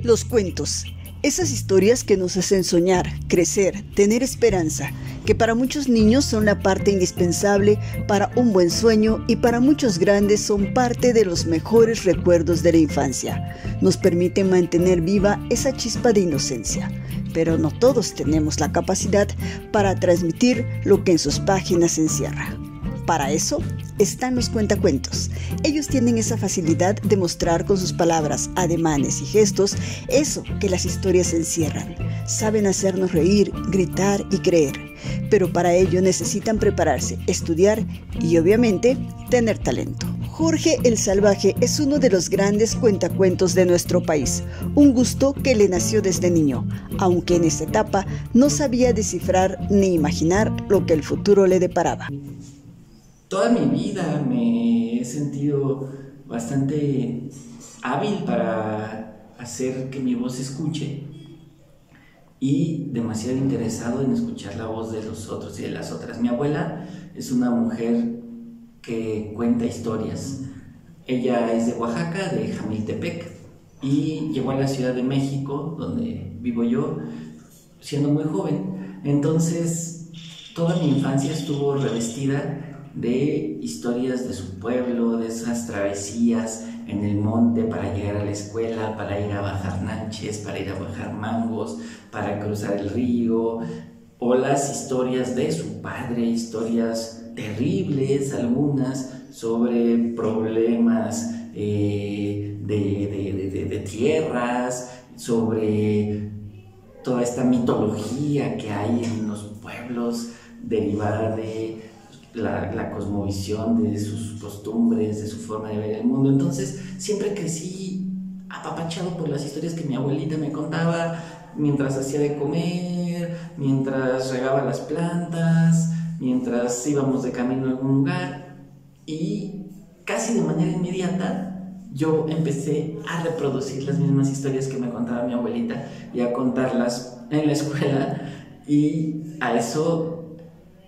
Los cuentos, esas historias que nos hacen soñar, crecer, tener esperanza, que para muchos niños son la parte indispensable para un buen sueño y para muchos grandes son parte de los mejores recuerdos de la infancia. Nos permiten mantener viva esa chispa de inocencia, pero no todos tenemos la capacidad para transmitir lo que en sus páginas encierra. Para eso están los cuentacuentos. Ellos tienen esa facilidad de mostrar con sus palabras, ademanes y gestos eso que las historias encierran. Saben hacernos reír, gritar y creer, pero para ello necesitan prepararse, estudiar y obviamente tener talento. Jorge el Salvaje es uno de los grandes cuentacuentos de nuestro país, un gusto que le nació desde niño, aunque en esta etapa no sabía descifrar ni imaginar lo que el futuro le deparaba. Toda mi vida me he sentido bastante hábil para hacer que mi voz se escuche y demasiado interesado en escuchar la voz de los otros y de las otras. Mi abuela es una mujer que cuenta historias. Ella es de Oaxaca, de Jamiltepec, y llegó a la Ciudad de México, donde vivo yo, siendo muy joven. Entonces, toda mi infancia estuvo revestida de historias de su pueblo, de esas travesías en el monte para llegar a la escuela, para ir a bajar nanches, para ir a bajar mangos, para cruzar el río, o las historias de su padre, historias terribles, algunas sobre problemas de tierras, sobre toda esta mitología que hay en los pueblos derivada de la cosmovisión, de sus costumbres, de su forma de ver el mundo. Entonces siempre crecí apapachado por las historias que mi abuelita me contaba mientras hacía de comer, mientras regaba las plantas, mientras íbamos de camino a algún lugar, y casi de manera inmediata yo empecé a reproducir las mismas historias que me contaba mi abuelita y a contarlas en la escuela, y a eso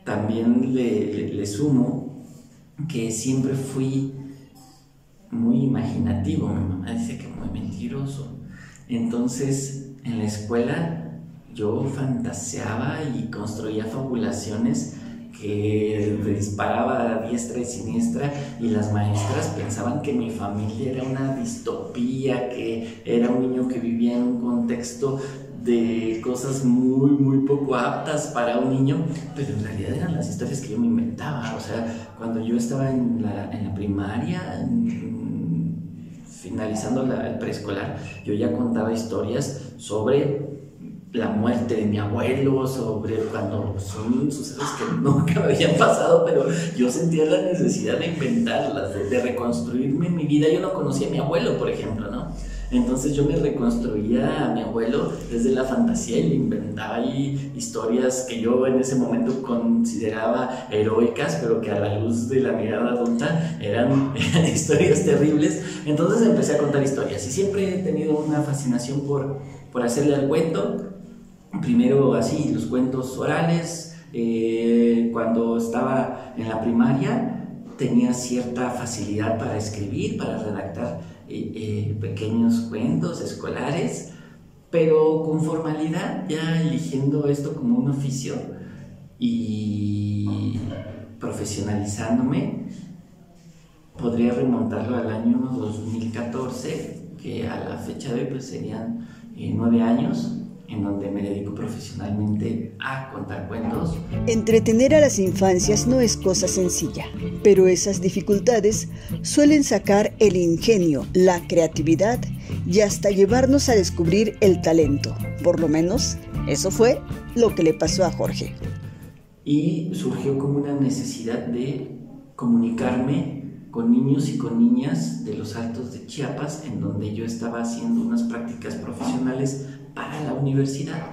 también le sumo que siempre fui muy imaginativo. Mi mamá dice que muy mentiroso. Entonces, en la escuela yo fantaseaba y construía fabulaciones que disparaba a diestra y siniestra, y las maestras pensaban que mi familia era una distopía, que era un niño que vivía en un contexto de cosas muy poco aptas para un niño, pero en realidad eran las historias que yo me inventaba. O sea, cuando yo estaba en la primaria, finalizando el preescolar, yo ya contaba historias sobre la muerte de mi abuelo, sobre cuando son sucesos que nunca me habían pasado, pero yo sentía la necesidad de inventarlas, de reconstruirme mi vida. Yo no conocía a mi abuelo, por ejemplo, ¿no? Entonces yo me reconstruía a mi abuelo desde la fantasía y le inventaba ahí historias que yo en ese momento consideraba heroicas, pero que a la luz de la mirada adulta eran historias terribles. Entonces empecé a contar historias y siempre he tenido una fascinación por hacerle al cuento. Primero así, los cuentos orales. Cuando estaba en la primaria tenía cierta facilidad para escribir, para redactar pequeños cuentos escolares, pero con formalidad, ya eligiendo esto como un oficio y profesionalizándome, podría remontarlo al año 2014, que a la fecha de hoy pues serían 9 años en donde me dedico profesionalmente a contar cuentos. Entretener a las infancias no es cosa sencilla, pero esas dificultades suelen sacar el ingenio, la creatividad y hasta llevarnos a descubrir el talento. Por lo menos, eso fue lo que le pasó a Jorge. Y surgió como una necesidad de comunicarme con niños y con niñas de los Altos de Chiapas, en donde yo estaba haciendo unas prácticas profesionales para la universidad,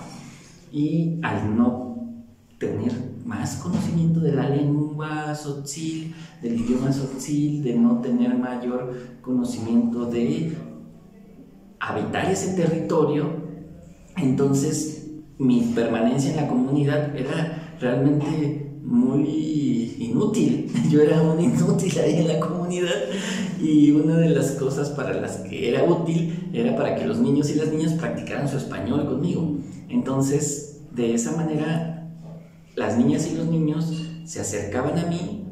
y al no tener más conocimiento de la lengua tzotzil, del idioma tzotzil, de no tener mayor conocimiento de habitar ese territorio, entonces mi permanencia en la comunidad era realmente muy inútil. Yo era un inútil ahí en la comunidad, y una de las cosas para las que era útil era para que los niños y las niñas practicaran su español conmigo. Entonces, de esa manera, las niñas y los niños se acercaban a mí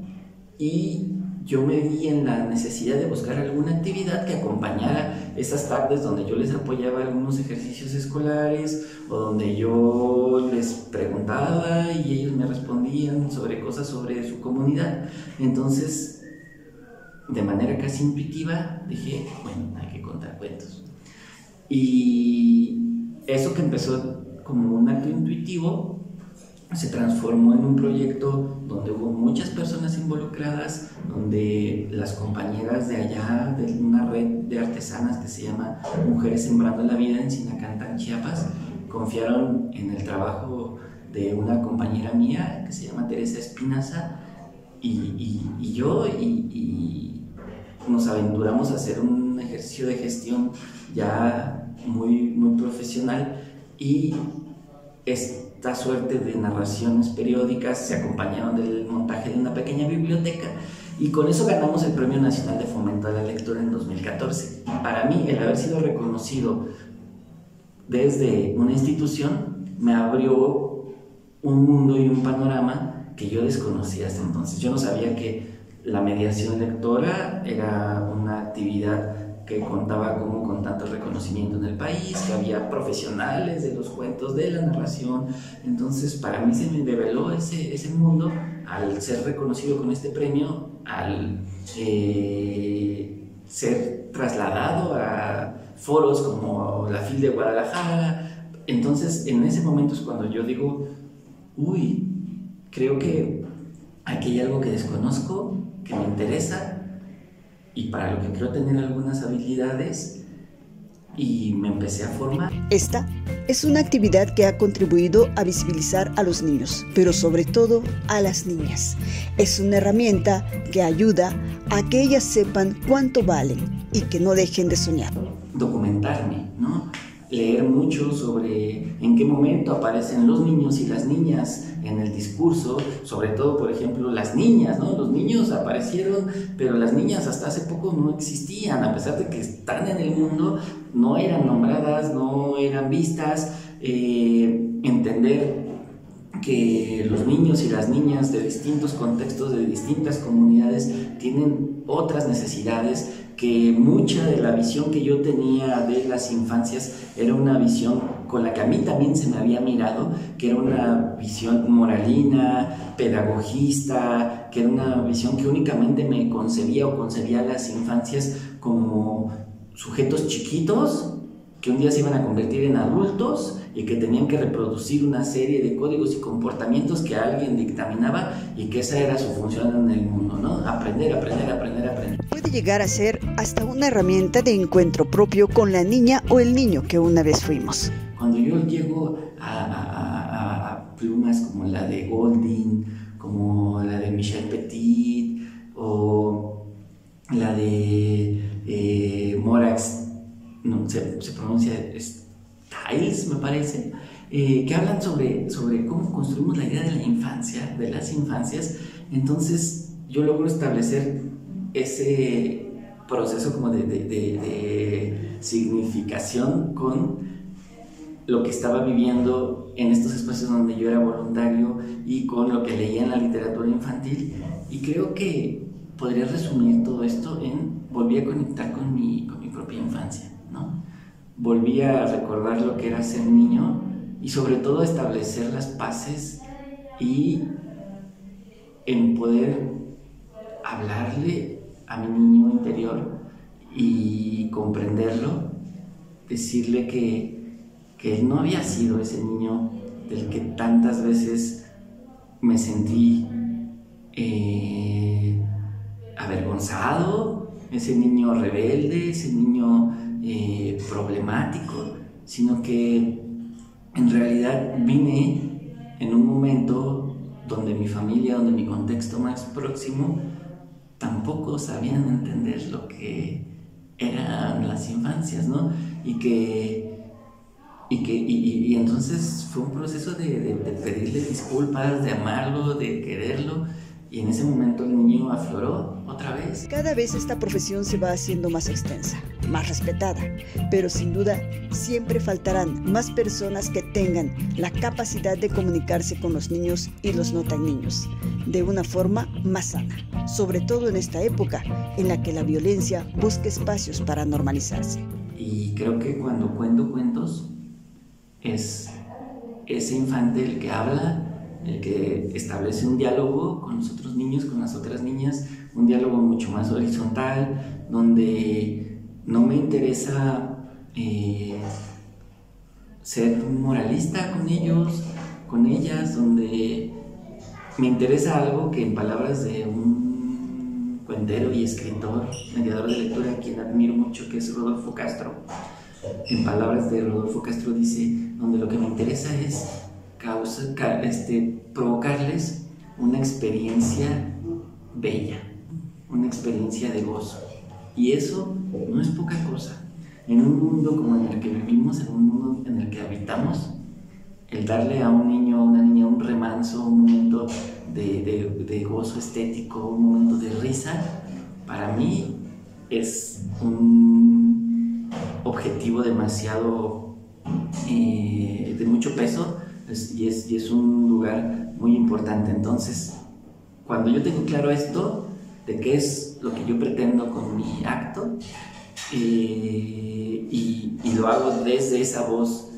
y yo me vi en la necesidad de buscar alguna actividad que acompañara esas tardes donde yo les apoyaba algunos ejercicios escolares, o donde yo les preguntaba y ellos me respondían sobre cosas sobre su comunidad. Entonces, de manera casi intuitiva, dije, bueno, hay que contar cuentos. Y eso que empezó como un acto intuitivo se transformó en un proyecto donde hubo muchas personas involucradas, donde las compañeras de allá, de una red de artesanas que se llama Mujeres Sembrando la Vida en Sinacantán, Chiapas, confiaron en el trabajo de una compañera mía que se llama Teresa Espinaza, y yo nos aventuramos a hacer un ejercicio de gestión ya muy profesional, y esta suerte de narraciones periódicas se acompañaron del montaje de una pequeña biblioteca, y con eso ganamos el Premio Nacional de Fomento a la Lectura en 2014. Para mí, el haber sido reconocido desde una institución me abrió un mundo y un panorama que yo desconocía hasta entonces. Yo no sabía que la mediación lectora era una actividad que contaba como con tanto reconocimiento en el país, que había profesionales de los cuentos, de la narración. Entonces, para mí se me develó ese mundo al ser reconocido con este premio, al ser trasladado a foros como la FIL de Guadalajara. Entonces, en ese momento es cuando yo digo, uy, creo que aquí hay algo que desconozco, que me interesa, y para lo que creo tener algunas habilidades, y me empecé a formar. Esta es una actividad que ha contribuido a visibilizar a los niños, pero sobre todo a las niñas. Es una herramienta que ayuda a que ellas sepan cuánto valen y que no dejen de soñar. Documentarme, ¿no? Leer mucho sobre en qué momento aparecen los niños y las niñas en el discurso, sobre todo, por ejemplo, las niñas, ¿no? Los niños aparecieron, pero las niñas hasta hace poco no existían, a pesar de que están en el mundo, no eran nombradas, no eran vistas. Entender que los niños y las niñas de distintos contextos, de distintas comunidades, tienen otras necesidades, que mucha de la visión que yo tenía de las infancias era una visión con la que a mí también se me había mirado, que era una visión moralina, pedagogista, que era una visión que únicamente me concebía a las infancias como sujetos chiquitos que un día se iban a convertir en adultos y que tenían que reproducir una serie de códigos y comportamientos que alguien dictaminaba, y que esa era su función en el mundo, ¿no? Aprender. Puede llegar a ser hasta una herramienta de encuentro propio con la niña o el niño que una vez fuimos. Cuando yo llego a plumas como la de Golding, como la de Michel Petit, o la de Morax, no, se pronuncia Stiles, me parece, que hablan sobre cómo construimos la idea de la infancia, de las infancias. Entonces yo logro establecer ese proceso como de significación con lo que estaba viviendo en estos espacios donde yo era voluntario, y con lo que leía en la literatura infantil. Y creo que podría resumir todo esto en: volví a conectar con mi propia infancia, ¿no? Volví a recordar lo que era ser niño, y sobre todo establecer las paces, y en poder hablarle a mi niño interior y comprenderlo, decirle que él no había sido ese niño del que tantas veces me sentí avergonzado, ese niño rebelde, ese niño problemático, sino que en realidad vine en un momento donde mi familia, donde mi contexto más próximo tampoco sabían entender lo que eran las infancias, ¿no? Y que y entonces fue un proceso de pedirle disculpas, de amarlo, de quererlo, y en ese momento el niño afloró otra vez. Cada vez esta profesión se va haciendo más extensa, más respetada, pero sin duda siempre faltarán más personas que tengan la capacidad de comunicarse con los niños y los no tan niños de una forma más sana, sobre todo en esta época en la que la violencia busca espacios para normalizarse. Y creo que cuando cuento cuentos es ese infante el que habla, el que establece un diálogo con los otros niños, con las otras niñas, un diálogo mucho más horizontal, donde no me interesa ser moralista con ellos, con ellas, donde me interesa algo que, en palabras de un cuentero y escritor, mediador de lectura, a quien admiro mucho, que es Rodolfo Castro, en palabras de Rodolfo Castro dice, donde lo que me interesa es provocarles una experiencia bella, una experiencia de gozo. Y eso no es poca cosa. En un mundo como en el que vivimos, en un mundo en el que habitamos, el darle a un niño o a una niña un remanso, un momento de gozo estético, un momento de risa, para mí es un objetivo demasiado de mucho peso, y es un lugar muy importante. Entonces, cuando yo tengo claro esto, de qué es lo que yo pretendo con mi acto, y lo hago desde esa voz,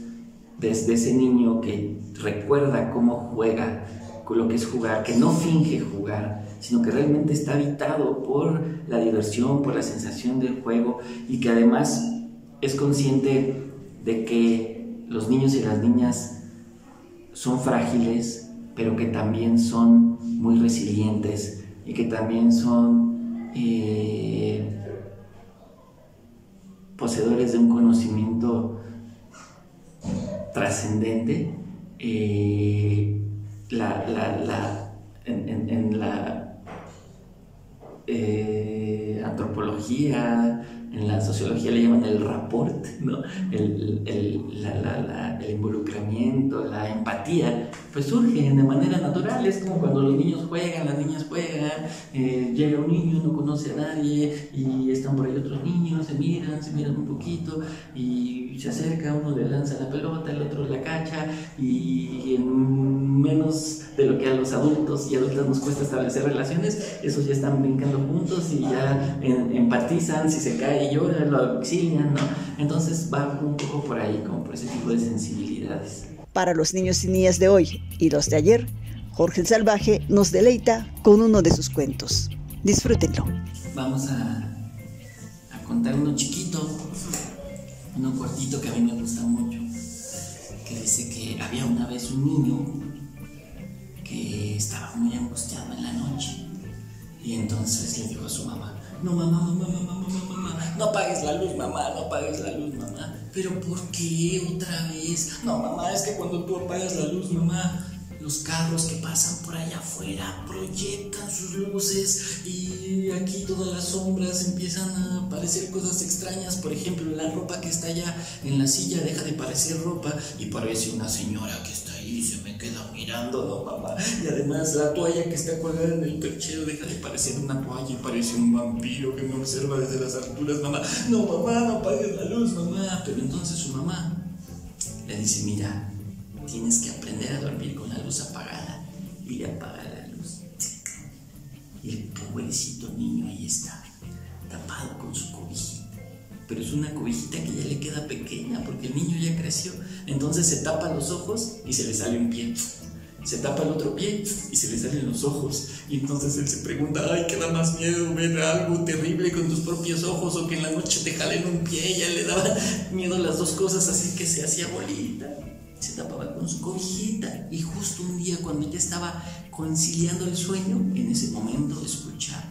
desde ese niño que recuerda cómo juega, con lo que es jugar, que no finge jugar, sino que realmente está habitado por la diversión, por la sensación del juego, y que además es consciente de que los niños y las niñas son frágiles, pero que también son muy resilientes y que también son poseedores de un conocimiento trascendente. En la antropología, en la sociología le llaman el rapport, ¿no? El involucramiento, la empatía, pues surgen de manera natural. Es como cuando los niños juegan, las niñas juegan, llega un niño, no conoce a nadie y están por ahí otros niños, se miran un poquito y se acerca, uno le lanza la pelota, el otro la cacha, y en menos de lo que a los adultos y adultas nos cuesta establecer relaciones, esos ya están brincando juntos y ya empatizan, si se cae y llora, lo auxilian, ¿no? Entonces va un poco por ahí, como por ese tipo de sensibilidades. Para los niños y niñas de hoy y los de ayer, Jorge el Salvaje nos deleita con uno de sus cuentos. Disfrútenlo. Vamos a contar uno chiquito, uno cortito que a mí me gusta mucho, que dice que había una vez un niño que estaba muy angustiado en la noche, y entonces le dijo a su mamá: no, mamá, no apagues la luz, mamá, no apagues la luz, mamá. ¿Pero por qué otra vez? No, mamá, es que cuando tú apagas la luz, mamá, los carros que pasan por allá afuera proyectan sus luces y aquí todas las sombras empiezan a aparecer cosas extrañas. Por ejemplo, la ropa que está allá en la silla deja de parecer ropa y parece una señora que está ahí y se me queda mirando, no, mamá. Y además la toalla que está colgada en el perchero deja de parecer una toalla y parece un vampiro que me observa desde las alturas, mamá. No, mamá, no apagues la luz, mamá. Pero entonces su mamá le dice: mira, tienes que aprender a dormir con la luz apagada. Y le apaga la luz. Y el pobrecito niño ahí está, tapado con su cobijita. Pero es una cobijita que ya le queda pequeña porque el niño ya creció. Entonces se tapa los ojos y se le sale un pie. Se tapa el otro pie y se le salen los ojos. Y entonces él se pregunta: ay, ¿qué da más miedo? ¿Ver algo terrible con tus propios ojos o que en la noche te jalen un pie? Ya le daba miedo las dos cosas, así que se hacía bolita. Se tapaba con su cobijita, y justo un día, cuando ya estaba conciliando el sueño, en ese momento escucha: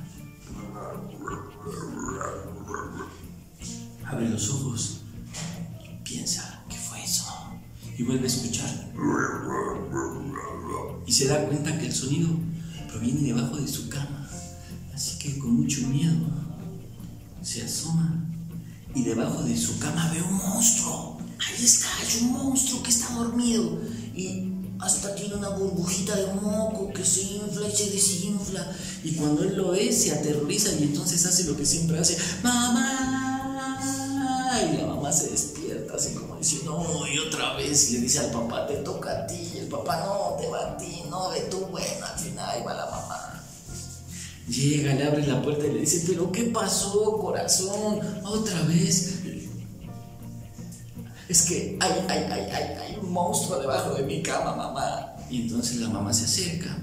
abre los ojos, piensa: ¿qué fue eso? Y vuelve a escuchar, y se da cuenta que el sonido proviene debajo de su cama. Así que con mucho miedo se asoma, y debajo de su cama ve un monstruo. Ahí es un monstruo que está dormido y hasta tiene una burbujita de moco que se infla y se desinfla. Y cuando él lo ve, se aterroriza y entonces hace lo que siempre hace: ¡mamá! Y la mamá se despierta así como diciendo: ¡oh! Y otra vez, y le dice al papá: te toca a ti. Y el papá: no, te va a ti, no, ve tú. Bueno, al final ahí va la mamá. Llega, le abre la puerta y le dice: ¿pero qué pasó, corazón? ¿Otra vez? Es que hay un monstruo debajo de mi cama, mamá. Y entonces la mamá se acerca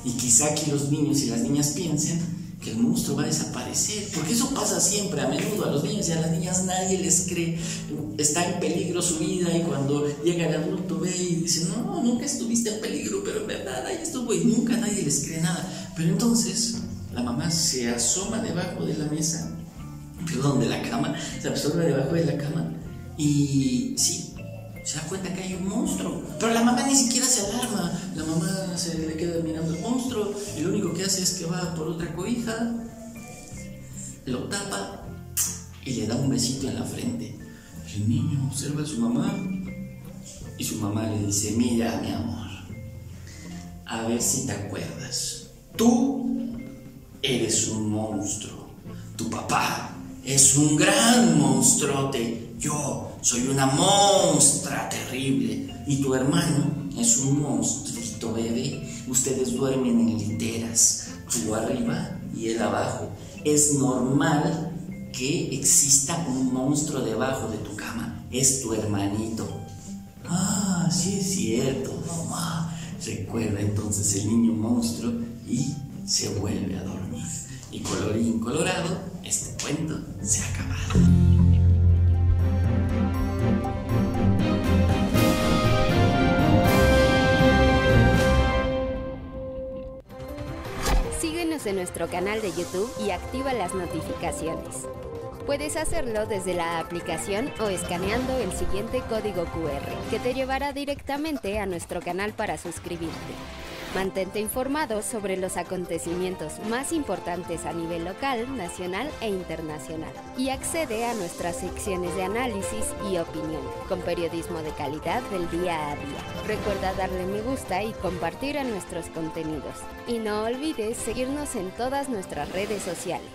y quizá aquí los niños y las niñas piensen que el monstruo va a desaparecer, porque eso pasa siempre, a menudo. A los niños y a las niñas nadie les cree. Está en peligro su vida y cuando llega el adulto ve y dice: no, nunca estuviste en peligro, pero en verdad ahí estuvo, y nunca nadie les cree nada. Pero entonces la mamá se asoma debajo de la mesa, perdón, de la cama, se absorbe debajo de la cama y sí, se da cuenta que hay un monstruo. Pero la mamá ni siquiera se alarma. La mamá se le queda mirando al monstruo y lo único que hace es que va por otra cobija, lo tapa y le da un besito en la frente. El niño observa a su mamá y su mamá le dice: mira, mi amor, a ver si te acuerdas. Tú eres un monstruo. Tu papá es un gran monstruote. Yo soy una monstrua terrible. Y tu hermano es un monstruito bebé. Ustedes duermen en literas, tú arriba y él abajo. Es normal que exista un monstruo debajo de tu cama. Es tu hermanito. Ah, sí es cierto, mamá. Recuerda entonces el niño monstruo y se vuelve a dormir. Y colorín colorado, este cuento se ha acabado. Síguenos en nuestro canal de YouTube y activa las notificaciones. Puedes hacerlo desde la aplicación o escaneando el siguiente código QR que te llevará directamente a nuestro canal para suscribirte. Mantente informado sobre los acontecimientos más importantes a nivel local, nacional e internacional. Y accede a nuestras secciones de análisis y opinión, con periodismo de calidad del día a día. Recuerda darle me gusta y compartir a nuestros contenidos. Y no olvides seguirnos en todas nuestras redes sociales.